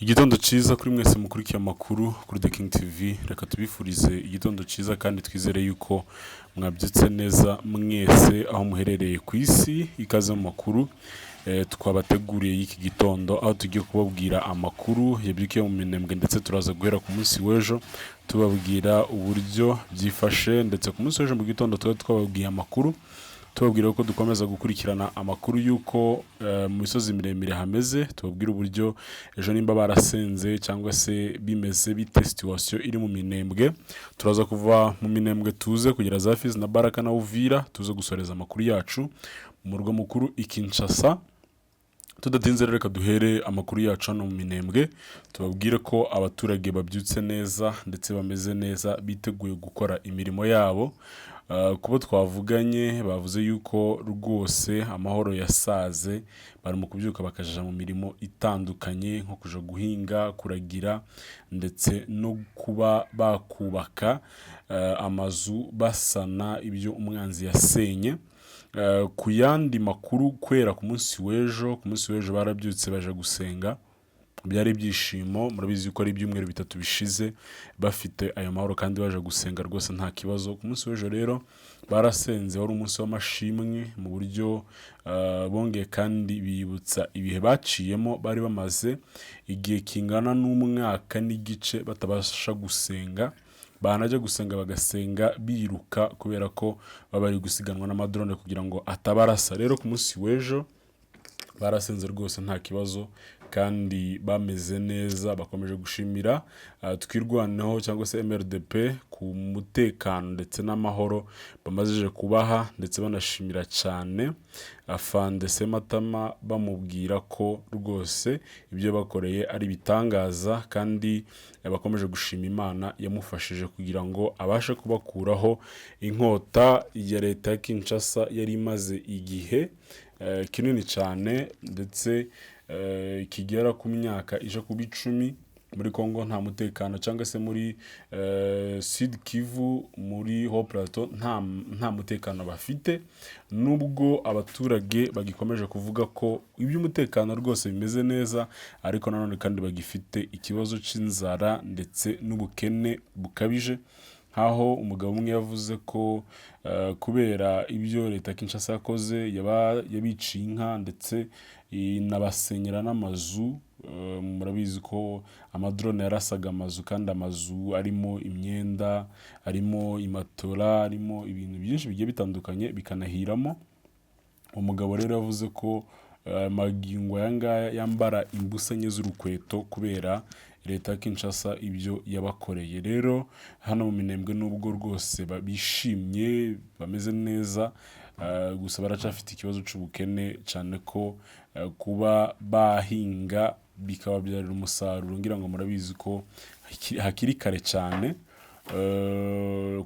Igitondo ciza kuri mwese mukurikiye amakuru kuri The King TV. Reka tubifurize igitondo ciza kandi twizere yuko mwabyutse neza mwese aho muherereye ku isi. Ikaze mu makuru twabateguriye y'iki gitondo, aho tugiye kubabwira amakuru yabyukiye mu minembwe, ndetse turaza guhera ku munsi w'ejo tubabwira uburyo byifashe, ndetse ku munsi w'ejo mu gitondo twababwiye amakuru tubabwira ko dukomeza gukurikirana amakuru y'uko mu misozi miremire hameze. Tubabwira uburyo ejo nimba barasenze cyangwa se bimeze bite situation iri mu minembwe. Turaza kuva mu minembwe tuze kugera za Fizi na Baraka na Uvira, tuze gusoreza amakuru yacu mu murwa mukuru i Kinshasa. Tudatinze rero reka duhere amakuru yacu hano mu minembwe, tubabwire ko abaturage babyutse neza ndetse bameze neza, biteguye gukora imirimo yabo. Kubo twavuganye bavuze yuko rwose amahoro yasaze, barimo kubyuka bakajaja mu mirimo itandukanye, nko kuja guhinga, kuragira, ndetse no kuba bakubaka amazu basana ibyo umwanzi yasenye. Ku yandi makuru, kwera ku munsi w'ejo barabyutse baje gusenga, byari ibyishimo. Murabizi ko ari ibyumweru bitatu bishize bafite ayo mahoro kandi baje gusenga rwose nta kibazo. Ku munsi w'ejo rero barasenze, wari umunsi w'amashimwe mu buryo bongeye kandi bibutsa ibihe baciyemo. Bari bamaze igihe kingana n'umwaka n'igice batabasha gusenga, banajya gusenga bagasenga biruka kubera ko baba bari gusiganwa n'amadrone kugira ngo atabarasa. Rero ku munsi w'ejo barasenze rwose nta kibazo kandi bameze neza, bakomeje gushimira twirwaneho cyangwa se MRDP ku mutekano ndetse n'amahoro bamazije kubaha, ndetse banashimira cyane Afande Sematama, bamubwira ko rwose ibyo bakoreye ari bitangaza, kandi bakomeje gushima Imana yamufashije kugira ngo abashe kubakuraho inkota ya leta ya Kinshasa yari imaze igihe kinini cyane, ndetse kigera ku myaka ije kuba 10. Muri Kongo nta mutekano, cyangwa se muri Sud Kivu, muri Haut Plateau nta mutekano bafite, nubwo abaturage bagikomeje kuvuga ko iby'umutekano rwose bimeze neza, ariko nanone kandi bagifite ikibazo cy'inzara ndetse n'ubukene bukabije. Nkaho umugabo umwe yavuze ko kubera ibyo leta Kinshasa yakoze, yabiciye inka ndetse inabasenyera n'amazu. Murabizi ko amadrone yarasaga amazu, kandi amazu arimo imyenda, arimo imatora, arimo ibintu byinshi bigiye bitandukanye bikanahiramo. Umugabo rero yavuze ko magingo yangaya yambara imbusa enye z'urukweto kubera leta Kinshasa ibyo yabakoreye. Rero hano mu minembwe nubwo rwose bishimye bameze neza, gusa baracafite ikibazo cy'ubukene, cyane ko kuba bahinga bikababyarira umusaruro, ngira ngo murabizi ko hakiri kare cyane.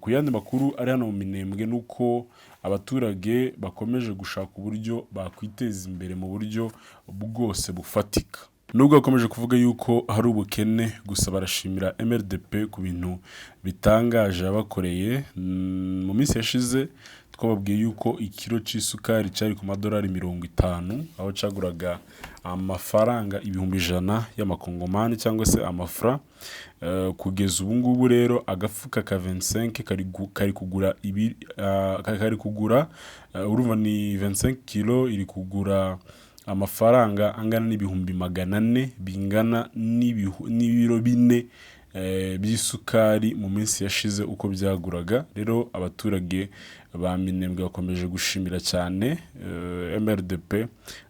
Ku yandi makuru ari hano mu minembwe nuko abaturage bakomeje gushaka uburyo bakwiteza imbere mu buryo bwose bufatika. Nubwo bakomeje kuvuga yuko hari ubukene, gusa barashimira MRDP ku bintu bitangaje yabakoreye. Mu minsi yashize twababwiye yuko ikiro cy'isukari cyari ku madolari 50, aho cyaguraga amafaranga 100 y'amakongomani cyangwa se amafra. Kugeza ubu ngubu rero agafuka ka 25 kari kugura urumva ni 25 kilo iri kugura amafaranga angana n'ibihumbi 400, bingana n'ibiro 4 by'isukari mu minsi yashize uko byaguraga. Rero abaturage ba Minembwe bakomeje gushimira cyane MRDP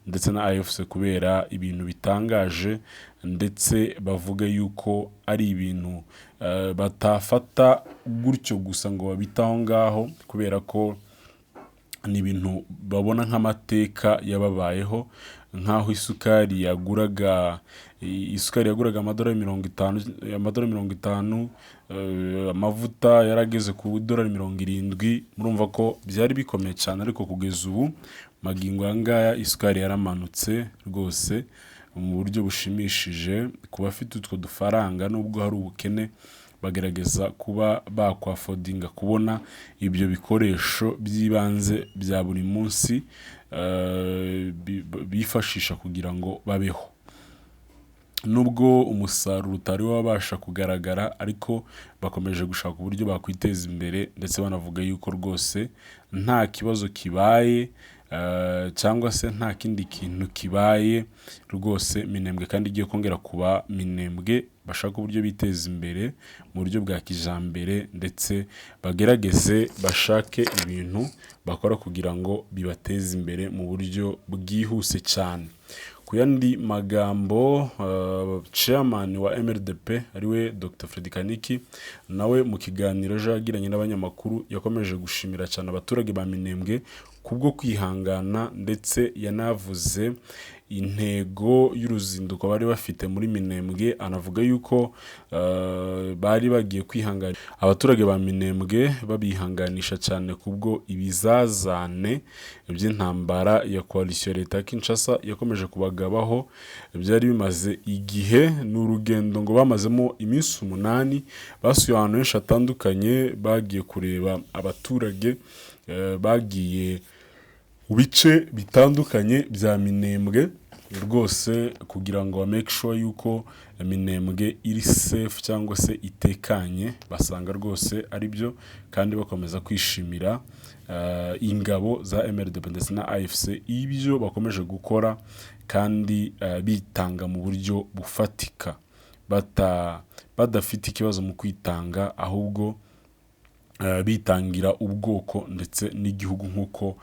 ndetse na AFC kubera ibintu bitangaje, ndetse bavuga yuko ari ibintu batafata gutyo gusa ngo babitaho ngaho, kubera ko ni ibintu babona nk'amateka yababayeho. Nkaho isukari yaguraga amadolari 50, amavuta yarageze ku dolari 70. Murumva ko byari bikomeye cyane, ariko kugeza ubu magingo yangaya isukari yaramanutse rwose mu buryo bushimishije. Kuba afite utwo dufaranga, nubwo hari ubukene, bagerageza kuba bakwafodinga kubona ibyo bikoresho by'ibanze bya buri munsi bifashisha kugira ngo babeho. nubwo umusaruro utari wabasha kugaragara, ariko bakomeje gushaka uburyo bakwiteza imbere, ndetse banavuga yuko rwose nta kibazo kibaye cyangwa se nta kindi kintu kibaye rwose Minembwe kandi igiye kongera kuba Minembwe. Bashaka uburyo biteza imbere mu buryo bwa kijambere, ndetse bagerageze bashake ibintu bakora kugira ngo bibateze imbere mu buryo bwihuse cyane. Ku yandi magambo, chairman wa MRDP ariwe Dr Fred Kaniki nawe mu kiganiro yagiranye n'abanyamakuru yakomeje gushimira cyane abaturage ba Minembwe kubwo kwihangana, ndetse yanavuze intego y'uruzinduko bari bafite muri Minembwe. Anavuga yuko bari bagiye kwihangana abaturage ba Minembwe, babihanganisha cyane kubwo ibizazane by'intambara ya coalition leta ya Kinshasa yakomeje kubagabaho. Byari bimaze igihe, n'urugendo ngo bamazemo iminsi 8, basuye ahantu henshi hatandukanye, bagiye kureba abaturage, bagiye mu bice bitandukanye bya Minembwe rwose kugira ngo make sure yuko Minembwe iri safe cyangwa se itekanye. Basanga rwose ari byo, kandi bakomeza kwishimira ingabo za MRDP ndetse na AFC ibyo bakomeje gukora, kandi bitanga mu buryo bufatika, badafite ikibazo mu kwitanga, ahubwo bitangira ubwoko ndetse n'igihugu nk'uko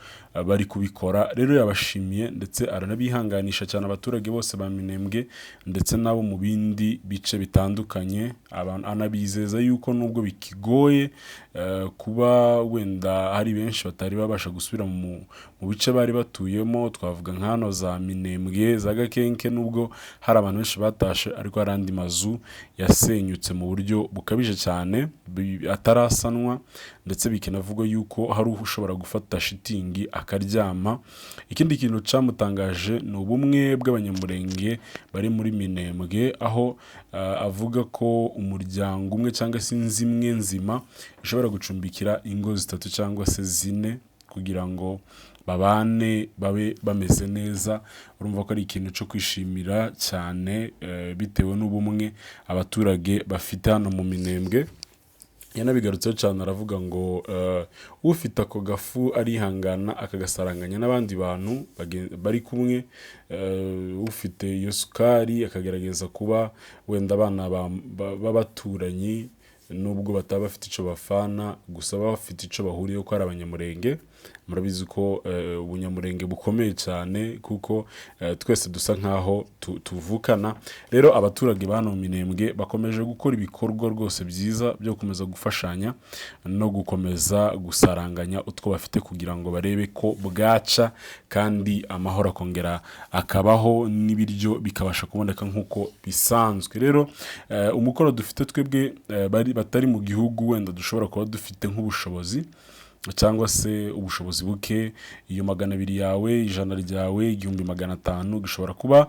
bari kubikora. Rero yabashimiye, ndetse aranabihanganisha cyane abaturage bose ba Minembwe ndetse nabo mu bindi bice bitandukanye. Anabizeza yuko nubwo bikigoye kuba wenda hari benshi batari babasha gusubira mu bice bari batuyemo, twavuga nk'ano za Minembwe, za Gakenke, nubwo hari abantu benshi batashe, ariko hari andi mazu yasenyutse mu buryo bukabije cyane atarasanwa, ndetse bikinavuga yuko hari ushobora gufata shitingi akaryama. Ikindi kintu cyamutangaje ni ubumwe bw'abanyamurenge bari muri Minembwe, aho avuga ko umuryango umwe cyangwa se inzu imwe nzima ishobora gucumbikira ingo 3 cyangwa se 4 kugira ngo babane babe bameze neza. Urumva ko ari ikintu cyo kwishimira cyane, bitewe n'ubumwe abaturage bafite hano mu Minembwe. Yanabigarutseho cyane, aravuga ngo ufite ako gafu arihangana akagasaranganya n'abandi bantu bari kumwe, ufite iyo sukari akagerageza kuba wenda abana b'abaturanyi, nubwo bataba bafite icyo bafana, gusa bafite icyo bahuriyeho ko ari abanyamurenge. Murabizi ko ubunyamurenge bukomeye cyane, kuko twese dusa nkaho tuvukana. Rero abaturage bano Minembwe bakomeje gukora ibikorwa rwose byiza byo gukomeza gufashanya no gukomeza gusaranganya utwo bafite, kugira ngo barebe ko bwaca kandi amahoro akongera akabaho, n'ibiryo bikabasha kuboneka nk'uko bisanzwe. Rero umukoro dufite twebwe batari mu gihugu, wenda dushobora kuba dufite nk'ubushobozi cyangwa se ubushobozi buke, iyo 200 yawe, 100 ryawe, 1500 gishobora kuba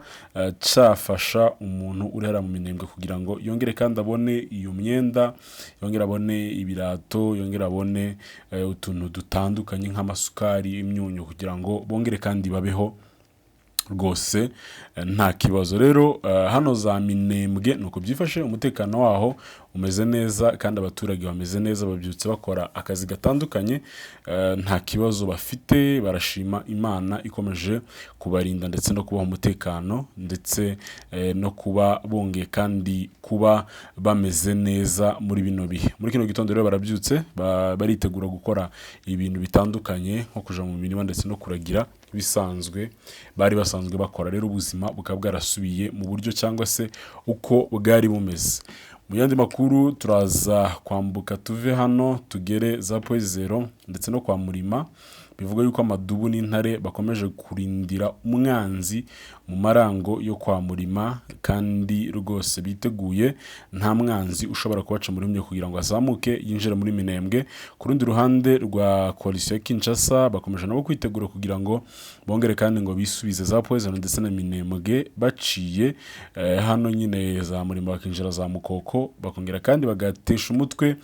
cyafasha umuntu urera mu Minembwe kugira ngo yongere kandi abone iyo myenda, yongere abone ibirato, yongere abone utuntu dutandukanye nk'amasukari, imyunyu, kugira ngo bongere kandi babeho rwose nta kibazo. Rero hano za Minembwe nuko byifashe, umutekano waho umeze neza, kandi abaturage bameze neza, babyutse bakora akazi gatandukanye, nta kibazo bafite. Barashima Imana ikomeje kubarinda ndetse no kubaha umutekano, ndetse no kuba bongeye kandi kuba bameze neza muri bino bihe. Muri kino gitondo rero barabyutse, baritegura gukora ibintu bitandukanye, nko kuja mu mirima ndetse no kuragira bisanzwe bari basanzwe bakora. Rero ubuzima bukaba bwarasubiye mu buryo cyangwa se uko bwari bumeze. Mu yandi makuru turaza kwambuka tuve hano tugere za Poezero ndetse no kwa Murima. Bivuga yuko amadubu n'intare bakomeje kurindira umwanzi mu marango yo kwa Murima, kandi rwose biteguye nta mwanzi ushobora kubaca muri mye kugira ngo azamuke yinjira muri Minembwe. Ku rundi ruhande rwa coalition ya Kinshasa bakomeje nabo kwitegura kugira ngo bongere kandi ngo bisubize za Poezero ndetse na Minembwe baciye hano nyine za Murima bakinjira za Mukoko, bakongera kandi bagatesha umutwe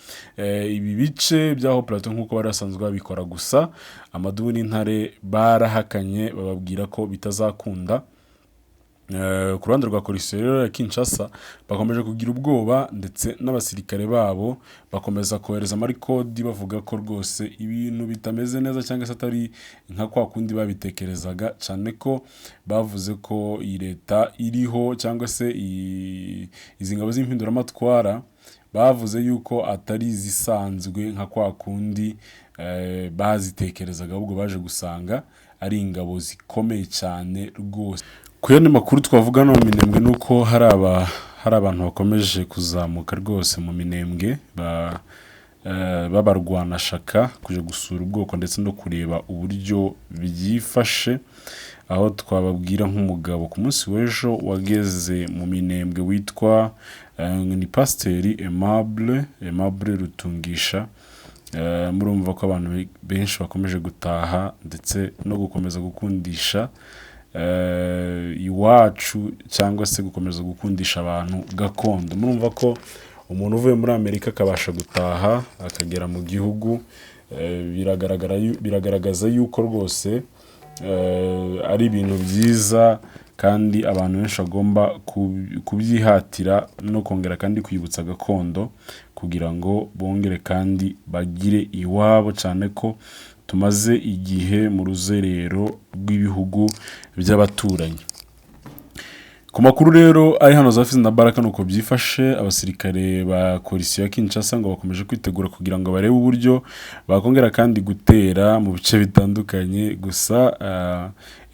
ibi bice byaho plateau nkuko bari basanzwe babikora. Gusa amadubu n'intare barahakanye, bababwira ko bitazakunda, ku ruhande rwa Coalition rero ya Kinshasa bakomeje kugira ubwoba ndetse n'abasirikare babo bakomeza kohereza amarikodi bavuga ko rwose ibintu bitameze neza cyangwa se atari nka kwa kundi babitekerezaga, cyane ko bavuze ko iyi leta iriho cyangwa se izi ngabo z'impinduramatwara bavuze yuko atari izisanzwe nka kwa kundi bazitekerezaga, ahubwo baje gusanga ari ingabo zikomeye cyane rwose. Ku yandi makuru twavuga no mu Minembwe nuko hari abantu bakomeje kuzamuka rwose mu Minembwe babarwanashaka kuje gusura ubwoko ndetse no kureba uburyo byifashe, aho twababwira nk'umugabo ku munsi w'ejo wageze mu Minembwe witwa ni Pasiteri Aimable Rutungisha. Murumva ko abantu benshi bakomeje gutaha ndetse no gukomeza gukundisha iwacu cyangwa se gukomeza gukundisha abantu gakondo. Murumva ko umuntu uvuye muri Amerika akabasha gutaha akagera mu gihugu, biragaragaza yuko rwose ari ibintu byiza kandi abantu benshi bagomba kubyihatira no kongera kandi kwibutsa gakondo kugira ngo bongere kandi bagire iwabo, cyane ko tumaze igihe mu ruzerero rw'ibihugu by'abaturanyi. Ku makuru rero ari hano za Fizi na Baraka nuko byifashe, abasirikare ba Coalition ya Kinshasa ngo bakomeje kwitegura kugira ngo barebe uburyo bakongera kandi gutera mu bice bitandukanye, gusa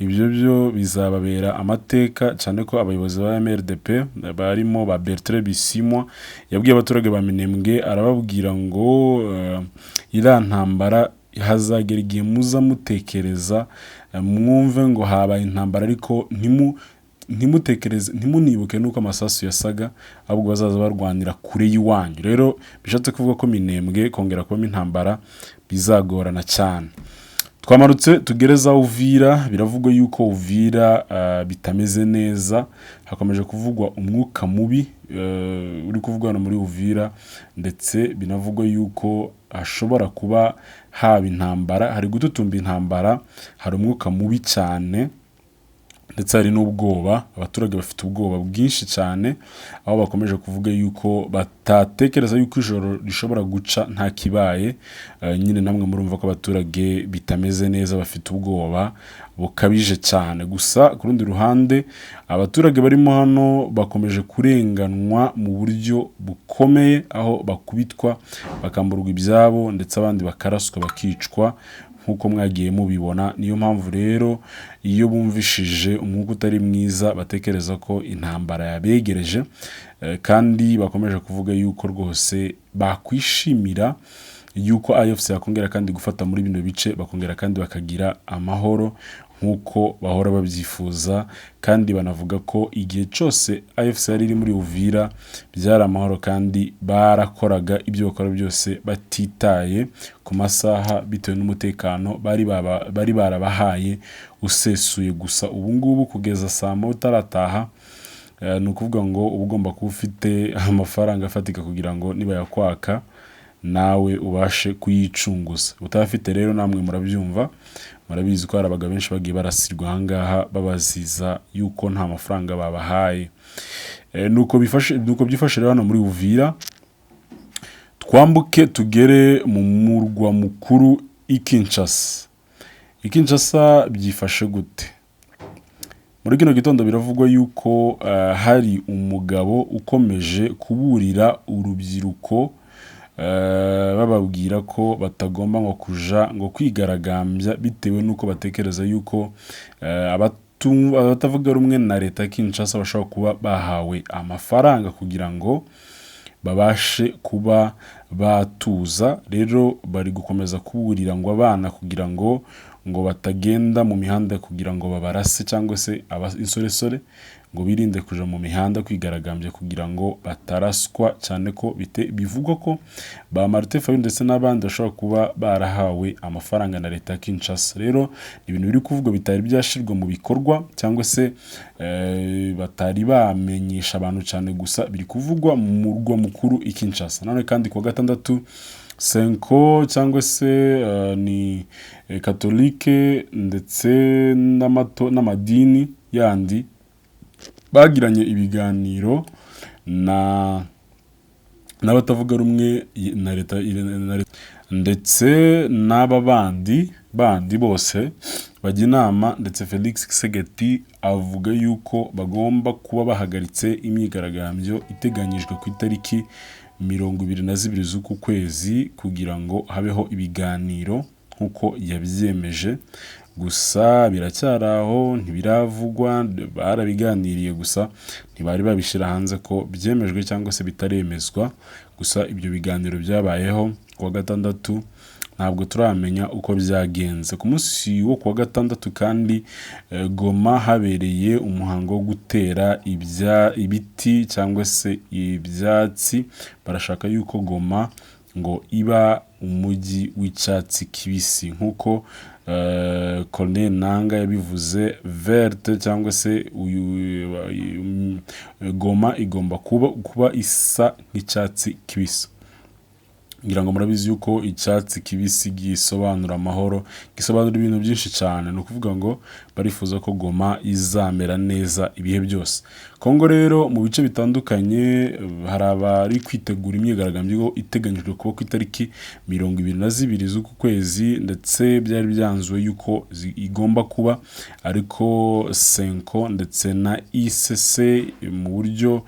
ibyo byo bizababera amateka, cyane ko abayobozi ba MRDP barimo ba Bertrand Bisimwa yabwiye abaturage ba Minembwe, arababwira ngo iriya ntambara hazagera igihe muza mutekereza mwumve ngo habaye intambara, ariko ntimutekereze ntimunibuke nuko amasasu yasaga, ahubwo bazaza barwanira kure y'iwanyu. Rero bishatse kuvuga ko Minembwe kongera kubamo intambara bizagorana cyane. Twamarutse tugereza Uvira, biravugwa yuko Uvira bitameze neza, hakomeje kuvugwa umwuka mubi uri kuvugwa muri Uvira, ndetse binavugwa yuko hashobora kuba haba intambara, hari gututumba intambara, hari umwuka mubi cyane ndetse hari n'ubwoba. Abaturage bafite ubwoba bwinshi cyane, aho bakomeje kuvuga yuko batatekereza yuko ijoro rishobora guca nta kibaye. Nyine namwe murumva ko abaturage bitameze neza, bafite ubwoba bukabije cyane. Gusa ku rundi ruhande abaturage barimo hano bakomeje kurenganwa mu buryo bukomeye, aho bakubitwa bakamburwa ibyabo ndetse abandi bakaraswa bakicwa nkuko mwagiye mubibona. Niyo mpamvu rero iyo bumvishije umwuka utari mwiza batekereza ko intambara yabegereje, kandi bakomeje kuvuga yuko rwose bakwishimira yuko AFC yakongera kandi gufata muri bino bice, bakongera kandi bakagira amahoro nkuko bahora babyifuza, kandi banavuga ko igihe cyose AFC yari iri muri Uvira byari amahoro kandi barakoraga ibyo bakora byose batitaye ku masaha bitewe n'umutekano bari barabahaye usesuye. Gusa ubu ngubu kugeza saa moya utarataha, ni ukuvuga ngo uba ugomba kuba ufite amafaranga afatika kugira ngo niba yakwaka nawe ubashe kuyicunguza. Utafite rero namwe murabyumva, murabizi ko hari abagabo benshi bagiye barasirwa ahangaha babaziza yuko nta mafaranga babahaye. Nuko byifashe rero hano muri Uvira. Twambuke tugere mu murwa mukuru Kinshasa. Kinshasa byifashe gute? Muri kino gitondo biravugwa yuko hari umugabo ukomeje kuburira urubyiruko, bababwira ko batagomba ngo kuja ngo kwigaragambya bitewe nuko batekereza yuko abatavuga rumwe na leta Kinshasa bashobora kuba bahawe amafaranga kugira ngo babashe kuba batuza. Rero bari gukomeza kuburira ngo abana kugira ngo batagenda mu mihanda kugira ngo babarase, cyangwa se insoresore ngo birinde kuja mu mihanda kwigaragambya kugira ngo bataraswa, cyane ko bivugwa ko ba Martin Fayulu ndetse n'abandi bashobora kuba barahawe amafaranga na leta Kinshasa. Rero ibintu biri kuvugwa bitari byashirwa mu bikorwa, cyangwa se batari bamenyesha abantu cyane, gusa biri kuvugwa mu murwa mukuru Kinshasa. None kandi ku gatandatu Senko cyangwa se ni Katolike ndetse n'amadini yandi bagiranye ibiganiro n'abatavuga rumwe na leta ndetse n'aba bandi bose bajya inama, ndetse Felix Tshisekedi avuga yuko bagomba kuba bahagaritse imyigaragambyo iteganyijwe ku itariki 22 z'uku kwezi kugira ngo habeho ibiganiro nk'uko yabyemeje. Gusa biracyaraho, ntibiravugwa, barabiganiriye gusa ntibari babishira hanze ko byemejwe cyangwa se bitaremezwa. Gusa ibyo biganiro byabayeho kuwa gatandatu, ntabwo turamenya uko byagenze. Ku munsi wo kuwa gatandatu kandi Goma habereye umuhango wo gutera ibiti cyangwa se ibyatsi. Barashaka yuko Goma ngo iba umujyi w'icyatsi kibisi nk'uko Colonel Nanga yabivuze. Verte cyangwa se Goma igomba kuba isa nk'icyatsi kibisi. Ngira ngo murabizi yuko icyatsi kibisi gisobanura amahoro, gisobanura ibintu byinshi cyane. Ni ukuvuga ngo barifuza ko Goma izamera neza ibihe byose. Kongo rero mu bice bitandukanye hari abari kwitegura imyigaragambyo iteganyijwe kuba ku itariki 22 z'uku kwezi, ndetse byari byanzuwe yuko igomba kuba ariko Senko ndetse na ICC mu buryo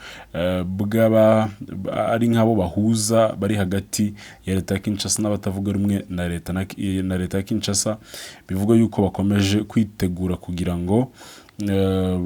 ari nk'abo bahuza bari hagati ya leta ya Kinshasa n'abatavuga rumwe na leta ya Kinshasa, bivuga yuko bakomeje kwitegura kugira ngo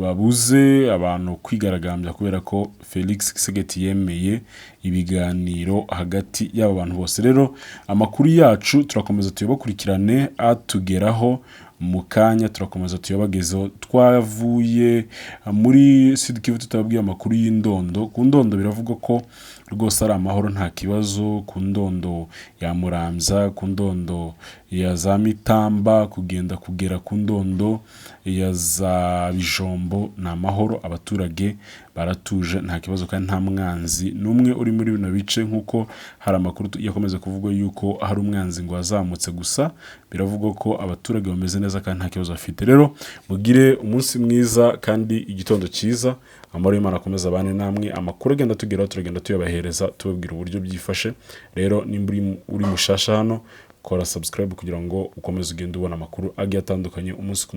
babuze abantu kwigaragambya kubera ko Felix Tshisekedi yemeye ibiganiro hagati y'aba bantu bose. Rero amakuru yacu turakomeza tuyabakurikirane atugeraho mu kanya, turakomeza tuyabagezeho. Twavuye muri Sud Kivu tutababwiye amakuru y'indondo. Ku ndondo biravuga ko rwose ari amahoro nta kibazo. Ku ndondo ya Muramvya, ku ndondo ya za Mitamba, kugera ku ndondo ya za Bijombo ni amahoro. Abaturage baratuje nta kibazo kandi nta mwanzi n'umwe uri muri bino bice, nk'uko hari amakuru yakomeza kuvuga yuko hari umwanzi ngo wazamutse. Gusa biravugwa ko abaturage bameze neza kandi nta kibazo bafite. Rero mugire umunsi mwiza kandi igitondo cyiza. Amahoro y'Imana akomeza abane namwe. Amakuru agenda tugeraho turagenda tuyabahereza tubabwira uburyo byifashe. Rero nimba uri mushasha hano, kora subscribe kugira ngo ukomeze ugende ubona amakuru agiye atandukanye umunsi ku munsi.